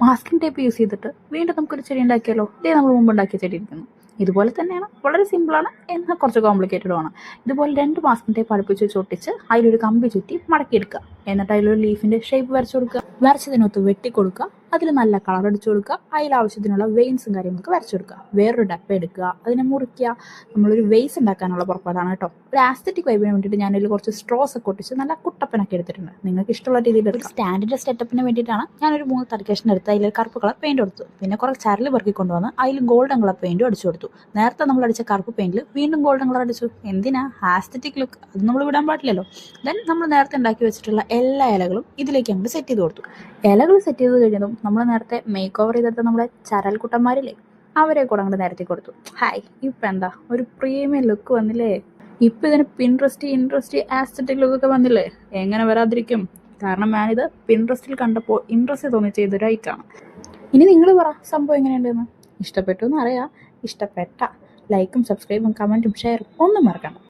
Masking tape use ചെയ്തിട്ട് വീണ്ടും നമുക്കൊരു ചെടി ഉണ്ടാക്കിയാലോ? ഇതേ നമ്മൾ മുമ്പ് ഉണ്ടാക്കിയ ചെടി ഇരിക്കുന്നു. ഇതുപോലെ തന്നെയാണ്, വളരെ സിമ്പിളാണ്, എന്നാൽ കുറച്ച് കോംപ്ലിക്കേറ്റഡും ആണ്. ഇതുപോലെ 2 മാസ്കിംഗ് ടേപ്പ് അടുപ്പിച്ച് വെച്ച് ഒട്ടിച്ച് അതിലൊരു കമ്പി ചുറ്റി മടക്കിയെടുക്കുക. എന്നിട്ട് അതിലൊരു ലീഫിൻ്റെ ഷേപ്പ് വരച്ചു കൊടുക്കുക. വരച്ചതിനൊത്ത് വെട്ടിക്കൊടുക്കുക. അതിൽ നല്ല കളർ അടിച്ചു കൊടുക്കുക. അതിലാവശ്യത്തിനുള്ള വെയിൻസും കാര്യങ്ങളൊക്കെ വരച്ചു കൊടുക്കുക. വേറൊരു ഡപ്പ എടുക്കുക, അതിനെ മുറിക്കുക. നമ്മളൊരു വെയ്സ് ഉണ്ടാക്കാനുള്ള പുറപ്പാടാണ് കേട്ടോ. ഒരു ആസ്തറ്റിക് വൈബിന് വേണ്ടിയിട്ട് ഞാനതിൽ കുറച്ച് സ്ട്രോസ് ഒക്കെ ഒട്ടിച്ച് നല്ല കുട്ടപ്പനൊക്കെ എടുത്തിട്ടുണ്ട്. നിങ്ങൾക്ക് ഇഷ്ടമുള്ള രീതിയിൽ ഒരു സ്റ്റാൻഡിൻ്റെ സെറ്റപ്പിന് വേണ്ടിയിട്ടാണ് ഞാനൊരു 3 തടിക്കഷ്ണം എടുത്ത് അതിൽ കറുപ്പ് കളർ പെയിൻറ് കൊടുത്തു. പിന്നെ കുറച്ച് ചരൽ പെറുക്കി കൊണ്ടുവന്ന് അതിൽ ഗോൾഡൻ കളർ പെയിൻറ്റും അടിച്ചു കൊടുത്തു. നേരത്തെ നമ്മൾ അടിച്ച കറുപ്പ് പെയിൻറ്റിൽ വീണ്ടും ഗോൾഡൻ കളർ അടിച്ചു. എന്തിനാ? ആസ്തറ്റിക് ലുക്ക്, അത് നമ്മൾ വിടാൻ പാടില്ലല്ലോ. ദെൻ നമ്മൾ നേരത്തെ ഉണ്ടാക്കി വെച്ചിട്ടുള്ള എല്ലാ ഇലകളും ഇതിലേക്ക് അങ്ങോട്ട് സെറ്റ് ചെയ്ത് കൊടുത്തു. ഇലകൾ സെറ്റ് ചെയ്ത് കഴിഞ്ഞതും നമ്മൾ നേരത്തെ മേക്ക് ഓവർ ചെയ്തെടുത്ത നമ്മുടെ ചരൽക്കുട്ടന്മാരില്ലേ, അവരെ കൂടെ അങ്ങോട്ട് നിരത്തി കൊടുത്തു. ഹായ്, ഇപ്പം എന്താ ഒരു പ്രീമിയം ലുക്ക് വന്നില്ലേ? ഇപ്പം ഇതിന് ഇൻട്രസ്റ്റ് ആസ്തറ്റിക് ലുക്കൊക്കെ വന്നില്ലേ? എങ്ങനെ വരാതിരിക്കും? കാരണം ഞാനിത് പിൻട്രസ്റ്റിൽ കണ്ടപ്പോൾ ഇൻട്രസ്റ്റ് തോന്നി ചെയ്തൊരു ഐറ്റാണ്. ഇനി നിങ്ങൾ പറ, സംഭവം എങ്ങനെയുണ്ടെന്ന്. ഇഷ്ടപ്പെട്ടു എന്ന് അറിയാം. ഇഷ്ടപ്പെട്ട ലൈക്കും സബ്സ്ക്രൈബും കമൻറ്റും ഷെയറും ഒന്നും മറക്കണം.